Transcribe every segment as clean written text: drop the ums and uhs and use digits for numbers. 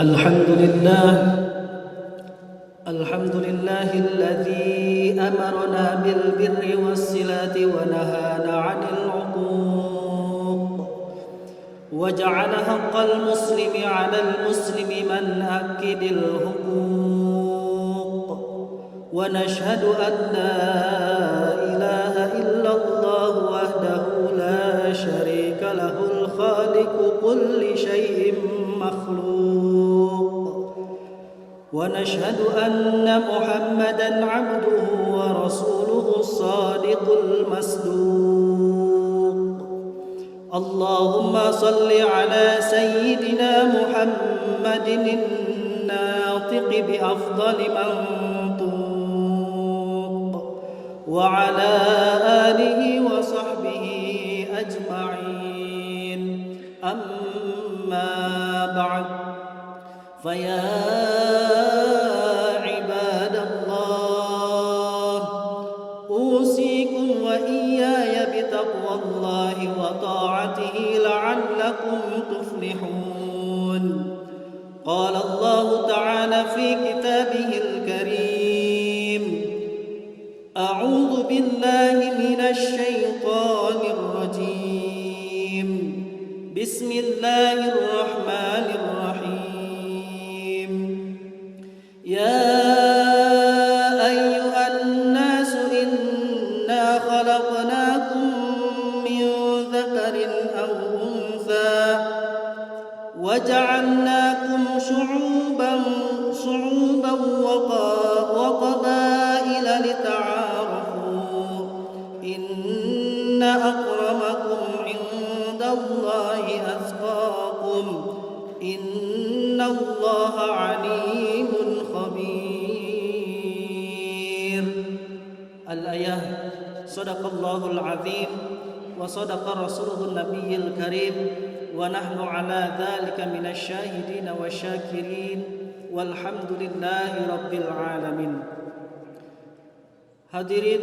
الحمد لله الحمد لله الذي أمرنا بالبر والصلة ونهانا عن العقوق وجعل حق المسلم على المسلم من أكد الحقوق ونشهد أن لا إله إلا الله وحده لا شريك له الخالق كل شيء مخلوق ونشهد أن محمدًا عبده ورسوله الصادق المصدوق اللهم صل على سيدنا محمد الناطق بأفضل منطوق وعلى آله وصحبه أجمعين أما بعد فيا عباد الله أوصيكم وإياي بتقوى الله وطاعته لعلكم تفلحون قال الله تعالى في كتابه الكريم أعوذ بالله من الشيطان الرجيم بسم الله الرحمن الرحيم يا أيها الناس إنا خلقناكم من ذكر أو أنثى وجعلناكم شعوبا وقبائل لتعارفوا إن أكرمكم عند الله أتقاكم إن الله عليم خبير. الآية صدق الله العظيم وصدق رسوله النبي الكريم ونحن على ذلك من الشاهدين والشاكرين والحمد لله رب العالمين. Hadirin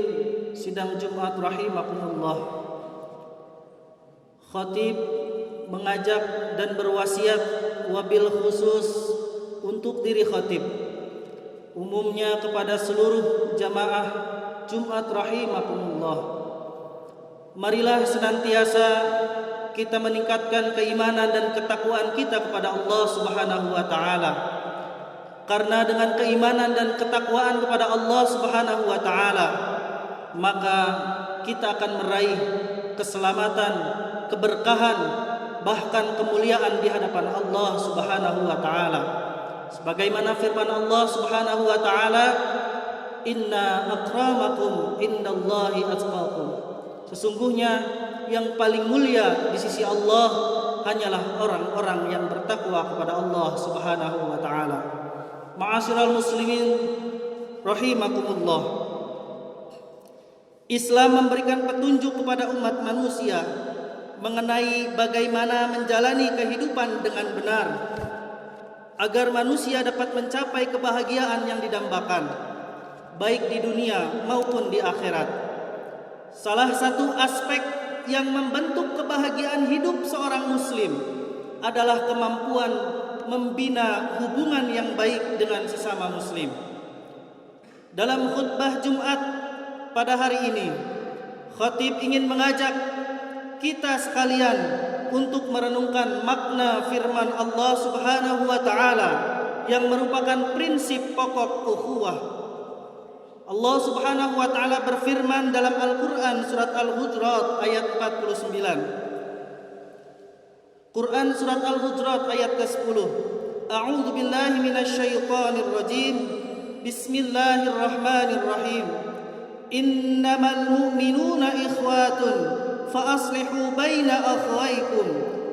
sidang Jumat rahimakumullah. Khatib mengajak dan berwasiat wabil khusus untuk diri khatib, umumnya kepada seluruh jamaah Jumat rahimakumullah. Marilah senantiasa kita meningkatkan keimanan dan ketakwaan kita kepada Allah Subhanahu wa taala. Karena dengan keimanan dan ketakwaan kepada Allah Subhanahu wa taala, maka kita akan meraih keselamatan, keberkahan, bahkan kemuliaan di hadapan Allah Subhanahu wa taala. Sebagaimana firman Allah Subhanahu wa taala, "Inna akramakum indallahi atqakum." Sesungguhnya yang paling mulia di sisi Allah hanyalah orang-orang yang bertakwa kepada Allah Subhanahu wa taala. Ma'asyiral muslimin rahimakumullah. Islam memberikan petunjuk kepada umat manusia mengenai bagaimana menjalani kehidupan dengan benar agar manusia dapat mencapai kebahagiaan yang didambakan baik di dunia maupun di akhirat. Salah satu aspek yang membentuk kebahagiaan hidup seorang muslim adalah kemampuan membina hubungan yang baik dengan sesama muslim. Dalam khutbah Jumat pada hari ini, khatib ingin mengajak kita sekalian untuk merenungkan makna firman Allah Subhanahu wa taala yang merupakan prinsip pokok ukhuwah. Allah Subhanahu wa taala berfirman dalam Al-Qur'an surat Al-Hujurat ayat 49. Quran surat Al-Hujurat ayat ke-10. A'udzu billahi minasyaitonir rajim. Bismillahirrahmanirrahim. Innamal mu'minuna ikhwatun fa aslihu baina akhawaykum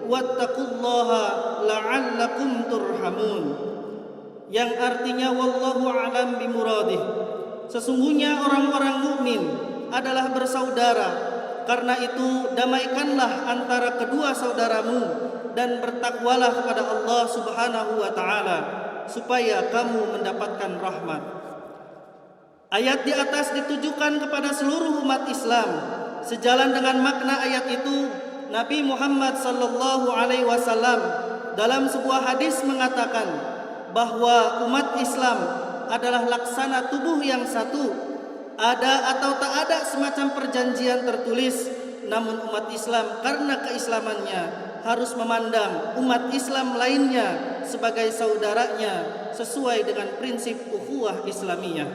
wattaqullaha la'allakum turhamun. Yang artinya wallahu a'lam bimuradih. Sesungguhnya orang-orang mukmin adalah bersaudara. Karena itu damaikanlah antara kedua saudaramu dan bertakwalah kepada Allah Subhanahu wa taala supaya kamu mendapatkan rahmat. Ayat di atas ditujukan kepada seluruh umat Islam. Sejalan dengan makna ayat itu, Nabi Muhammad sallallahu alaihi wasallam dalam sebuah hadis mengatakan, bahwa umat Islam adalah laksana tubuh yang satu. Ada atau tak ada semacam perjanjian tertulis, namun umat Islam karena keislamannya harus memandang umat Islam lainnya sebagai saudaranya sesuai dengan prinsip ukhuwah Islamiyah.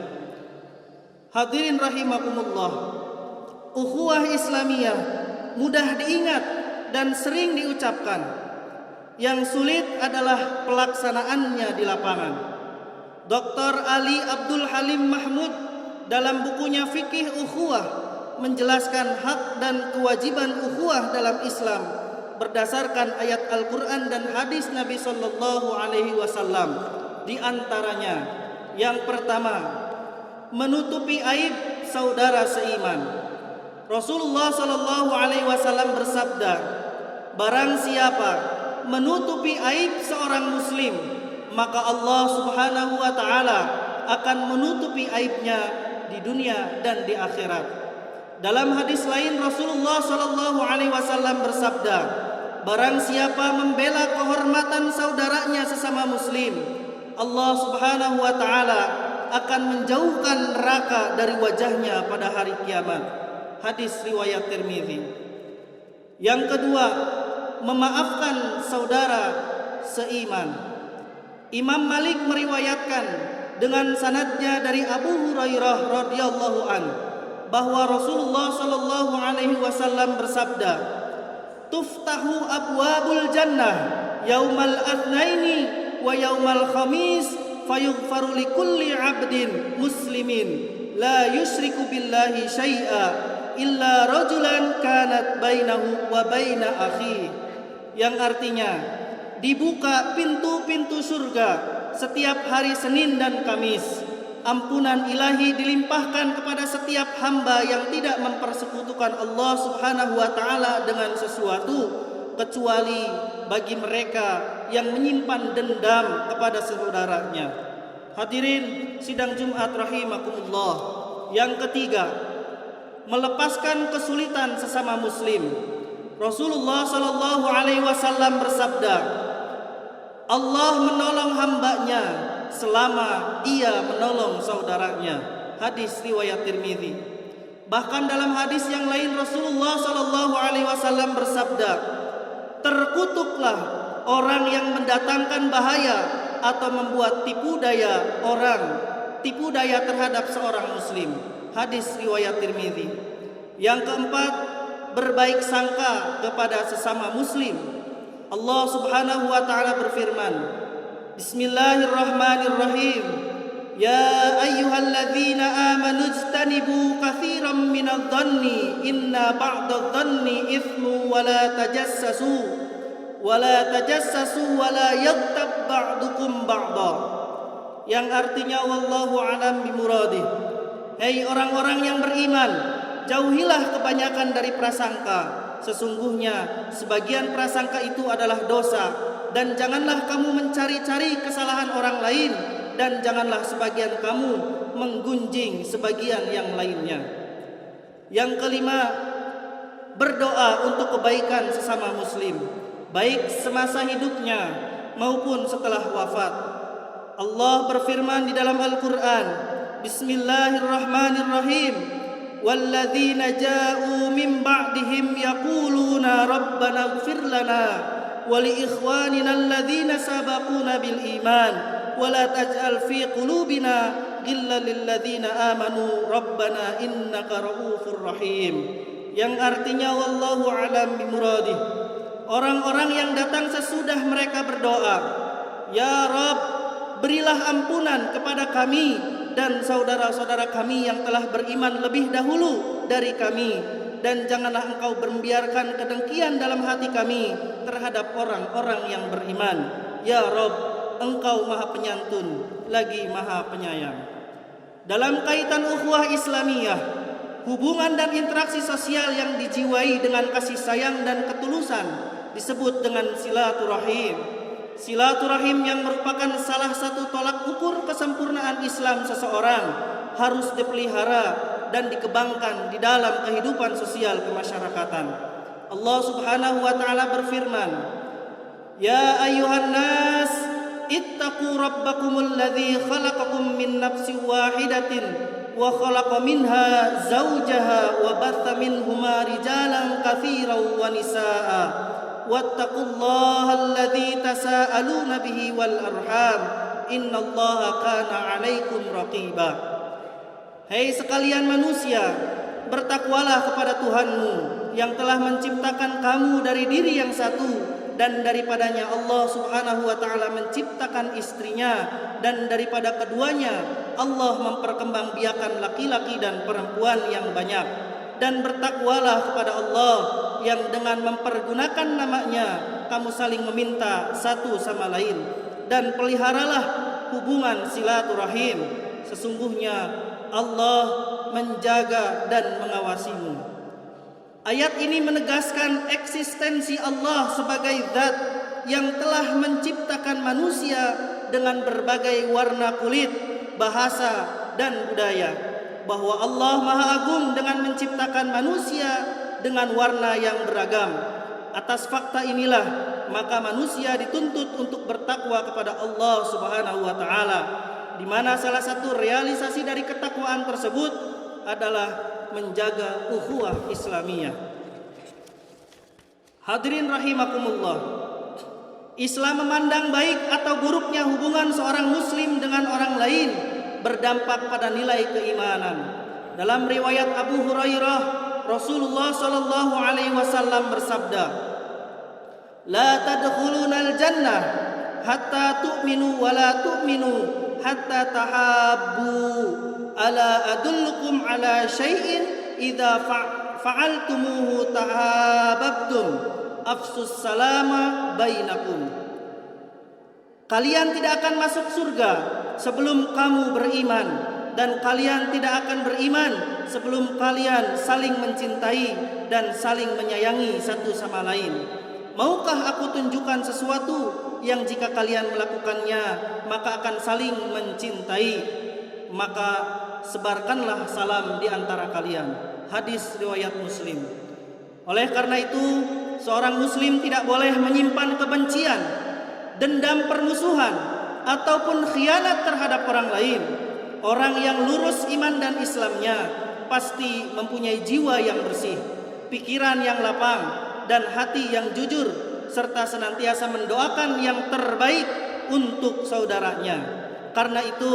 Hadirin rahimakumullah, ukhuwah Islamiyah mudah diingat dan sering diucapkan. Yang sulit adalah pelaksanaannya di lapangan. Dr. Ali Abdul Halim Mahmud dalam bukunya Fikih Ukhuwah menjelaskan hak dan kewajiban ukhuwah dalam Islam berdasarkan ayat Al-Quran dan hadis Nabi Sallallahu Alaihi Wasallam. Di antaranya, yang pertama, menutupi aib saudara seiman. Rasulullah Sallallahu Alaihi Wasallam bersabda, barang siapa menutupi aib seorang muslim, maka Allah Subhanahu wa taala akan menutupi aibnya di dunia dan di akhirat. Dalam hadis lain Rasulullah Sallallahu Alaihi Wasallam bersabda, barang siapa membela kehormatan saudaranya sesama muslim, Allah Subhanahu wa taala akan menjauhkan neraka dari wajahnya pada hari kiamat. Hadis riwayat Tirmidzi. Yang kedua, memaafkan saudara seiman. Imam Malik meriwayatkan dengan sanadnya dari Abu Hurairah radhiyallahu an bahwa Rasulullah sallallahu alaihi wasallam bersabda, "Tuftahu abwabul jannah yaumal atsnaini wa yaumal khamis fayughfaru likulli 'abdin muslimin la yusyriku billahi syai'a illa rajulan kanat bainahu wa baina akhihi." Yang artinya, dibuka pintu-pintu surga setiap hari Senin dan Kamis. Ampunan ilahi dilimpahkan kepada setiap hamba yang tidak mempersekutukan Allah Subhanahu wa taala dengan sesuatu, kecuali bagi mereka yang menyimpan dendam kepada saudaranya. Hadirin sidang Jumat rahimakumullah. Yang ketiga, melepaskan kesulitan sesama muslim. Rasulullah sallallahu alaihi wasallam bersabda, Allah menolong hambanya selama ia menolong saudaranya. Hadis riwayat Tirmidzi. Bahkan dalam hadis yang lain Rasulullah sallallahu alaihi wasallam bersabda, terkutuklah orang yang mendatangkan bahaya atau membuat tipu daya terhadap seorang muslim. Hadis riwayat Tirmidzi. Yang keempat, berbaik sangka kepada sesama muslim. Allah Subhanahu wa taala berfirman, Bismillahirrahmanirrahim. Ya ayyuhalladzina amanu ijtanibu katsiran minadh-dhanni inna ba'dadh-dhanni itsmu wa la tajassasu wa la yaghtab ba'dukum ba'dha. Yang artinya wallahu a'lam bimuradih. Hei orang-orang yang beriman, jauhilah kebanyakan dari prasangka. Sesungguhnya sebagian prasangka itu adalah dosa. Dan janganlah kamu mencari-cari kesalahan orang lain, dan janganlah sebagian kamu menggunjing sebagian yang lainnya. Yang kelima, berdoa untuk kebaikan sesama muslim, baik semasa hidupnya maupun setelah wafat. Allah berfirman di dalam Al-Quran, Bismillahirrahmanirrahim. Walladzina ja'u min ba'dihim yaquluna rabbana ighfir lana wa li ikhwanina alladzina sabaquna bil iman wa la taj'al fi qulubina ghillan lil ladzina amanu rabbana innaka ra'ufur rahim. Yang artinya wallahu a'lam bimuradih. Orang-orang yang datang sesudah mereka berdoa, ya Rabb, berilah ampunan kepada kami dan saudara-saudara kami yang telah beriman lebih dahulu dari kami, dan janganlah engkau membiarkan kedengkian dalam hati kami terhadap orang-orang yang beriman. Ya Rabb, engkau maha penyantun lagi maha penyayang. Dalam kaitan ukhuwah Islamiyah, hubungan dan interaksi sosial yang dijiwai dengan kasih sayang dan ketulusan disebut dengan silaturahim. Silaturahim yang merupakan salah satu tolak ukur kesempurnaan Islam seseorang harus dipelihara dan dikembangkan di dalam kehidupan sosial kemasyarakatan. Allah Subhanahu wa taala berfirman, Ya ayyuhan nas ittaqu rabbakumul ladzi khalaqakum min nafsin wahidatin wa khalaqa minha zawjaha wa batha minhuma rijalan katsiran wa nisaa'a wattaqullaha alladzi tasaaluna bihi wal arham innallaha kana 'alaikum raqiba. Hei sekalian manusia, bertakwalah kepada Tuhanmu yang telah menciptakan kamu dari diri yang satu, dan daripadanya Allah Subhanahu wa taala menciptakan istrinya, dan daripada keduanya Allah memperkembangbiakan laki-laki dan perempuan yang banyak. Dan bertakwalah kepada Allah yang dengan mempergunakan namanya kamu saling meminta satu sama lain, dan peliharalah hubungan silaturahim. Sesungguhnya Allah menjaga dan mengawasimu. Ayat ini menegaskan eksistensi Allah sebagai zat yang telah menciptakan manusia dengan berbagai warna kulit, bahasa, dan budaya. Bahwa Allah Maha Agung dengan menciptakan manusia dengan warna yang beragam. Atas fakta inilah maka manusia dituntut untuk bertakwa kepada Allah Subhanahu wa taala, di mana salah satu realisasi dari ketakwaan tersebut adalah menjaga ukhuwah Islamiyah. Hadirin rahimakumullah, Islam memandang baik atau buruknya hubungan seorang muslim dengan orang lain berdampak pada nilai keimanan. Dalam riwayat Abu Hurairah, Rasulullah sallallahu alaihi wasallam bersabda, "La tadkhulunal jannah hatta tu'minu wa la tu'minu hatta tahabbu. Ala adullukum ala syai'in idza fa'altumuhu tahabbtum. Afsus salama bainakum." Kalian tidak akan masuk surga sebelum kamu beriman, dan kalian tidak akan beriman sebelum kalian saling mencintai dan saling menyayangi satu sama lain. Maukah aku tunjukkan sesuatu yang jika kalian melakukannya maka akan saling mencintai? Maka sebarkanlah salam di antara kalian. Hadis riwayat Muslim. Oleh karena itu, seorang muslim tidak boleh menyimpan kebencian, dendam, permusuhan, ataupun khianat terhadap orang lain. Orang yang lurus iman dan Islamnya pasti mempunyai jiwa yang bersih, pikiran yang lapang, dan hati yang jujur, serta senantiasa mendoakan yang terbaik untuk saudaranya. Karena itu,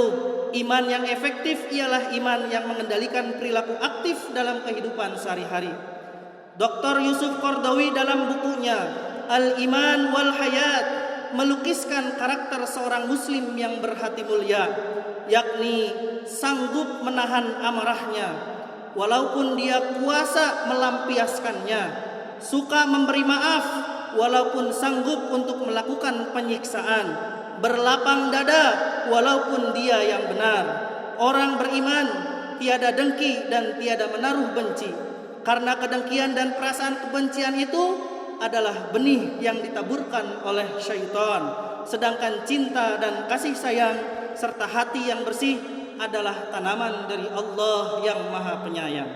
iman yang efektif ialah iman yang mengendalikan perilaku aktif dalam kehidupan sehari-hari. Dr. Yusuf Qardawi dalam bukunya Al-Iman wal Hayat melukiskan karakter seorang muslim yang berhati mulia, yakni sanggup menahan amarahnya walaupun dia kuasa melampiaskannya, suka memberi maaf walaupun sanggup untuk melakukan penyiksaan, berlapang dada walaupun dia yang benar. Orang beriman tiada dengki dan tiada menaruh benci, karena kedengkian dan perasaan kebencian itu adalah benih yang ditaburkan oleh syaitan, sedangkan cinta dan kasih sayang serta hati yang bersih adalah tanaman dari Allah yang Maha Penyayang.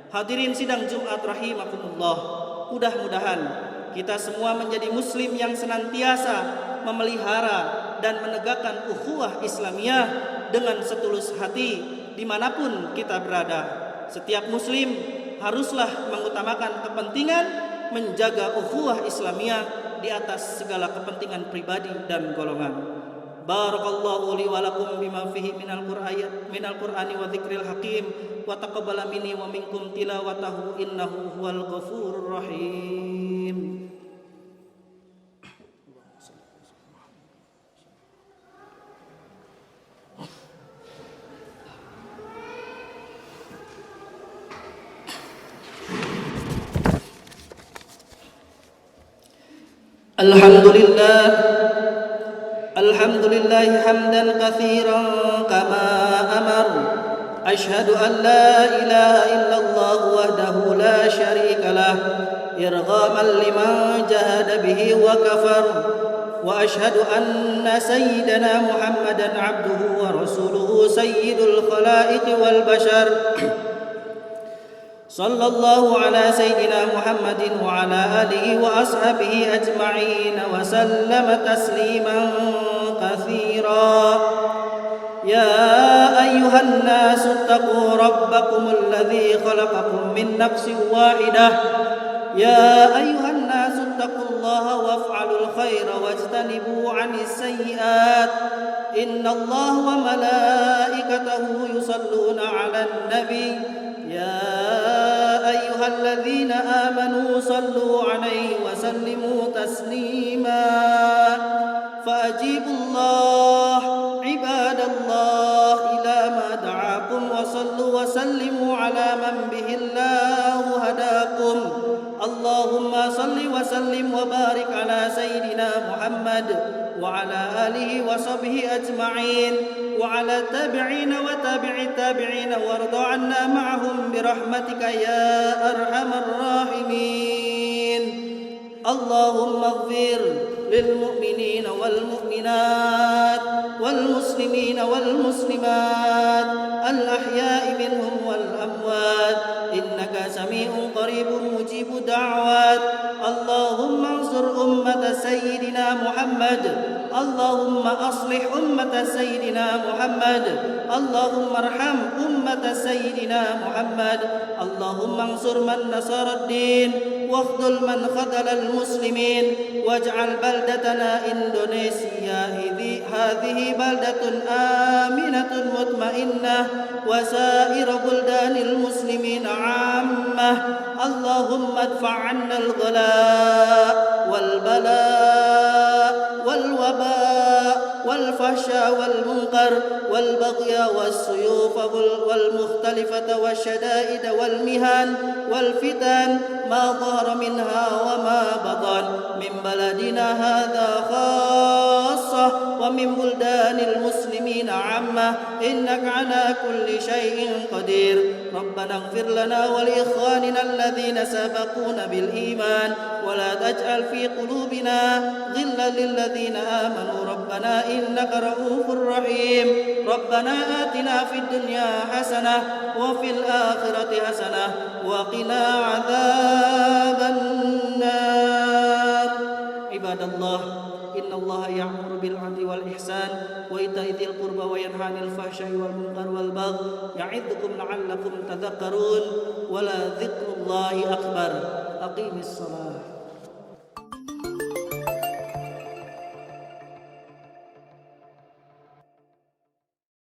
Hadirin sidang Jumat rahimakumullah, mudah-mudahan kita semua menjadi muslim yang senantiasa memelihara dan menegakkan ukhuwah Islamiyah dengan setulus hati dimanapun kita berada. Setiap muslim haruslah mengutamakan kepentingan menjaga ukhuwah Islamiyah di atas segala kepentingan pribadi dan golongan. Barakallahu li wa lakum bima fihi minal Qur'ani wa dzikril hakim, wa taqabbala minni wa minkum tilawatahu innahu huwal ghafurur rahim. Alhamdulillah hamdan katsiran kama amar. Asyhadu an la ilaha illallah wahdahu la syarika lah irghaman liman jahada bihi wa kafar. Wa asyhadu anna sayyidana Muhammadan abduhu wa rasuluhu sayyidul khalaiqi wal bashar. صلى الله على سيدنا محمد وعلى آله وأصحابه أجمعين وسلم تسليما كثيرا. يا أيها الناس اتقوا ربكم الذي خلقكم من نفس واحدة يا أيها الناس اتقوا الله وافعلوا الخير واجتنبوا عن السيئات إن الله وملائكته يصلون على النبي يا أيها الذين آمنوا صلوا عليه وسلموا تسليما. فأجيبوا الله عباد الله إلى ما دعاكم وصلوا وسلموا على من به الله هداكم. اللهم صل وسلم وبارك على سيدنا محمد وعلى آله وصحبه أجمعين وعلى التابعين وتابع التابعين وارض عنا معهم برحمتك يا أرحم الراحمين. اللهم اغفر للمؤمنين والمؤمنات والمسلمين والمسلمات الأحياء منهم والأموات إنك سميع قريب مجيب الدعوات. اللهم انصر أمة سيدنا محمد. اللهم أصلح أمة سيدنا محمد. اللهم ارحم أمة سيدنا محمد. اللهم انصر من نصر الدين واخذل من خذل المسلمين واجعل بلدتنا إندونيسيا هذه بلدة آمنة مطمئنة وسائر بلدان المسلمين عامة. اللهم ادفع عنا الغلاء والبلاء والوباء والفحشاء والمنكر والبغي والسيوف والمختلفة والشدائد والمهن والفتن ما ظهر منها وما بطن من بلدنا هذا خاصة ومن بلدان المسلمين عامة إنك على كل شيء قدير. ربنا اغفر لنا ولإخواننا الذين سبقونا بالإيمان ولا تجعل في قلوبنا غلا للذين آمنوا ربنا إنك رؤوف رحيم. ربنا آتنا في الدنيا حسنة وفي الآخرة حسنة وقنا عذاب النار. عباد الله إن الله يأمر بالعدل والإحسان وإيتاء ذي القربى وينهى عن الفحشاء والمنكر والبغي يعظكم لعلكم تذكرون ولذكر الله أكبر. أقيم الصلاة.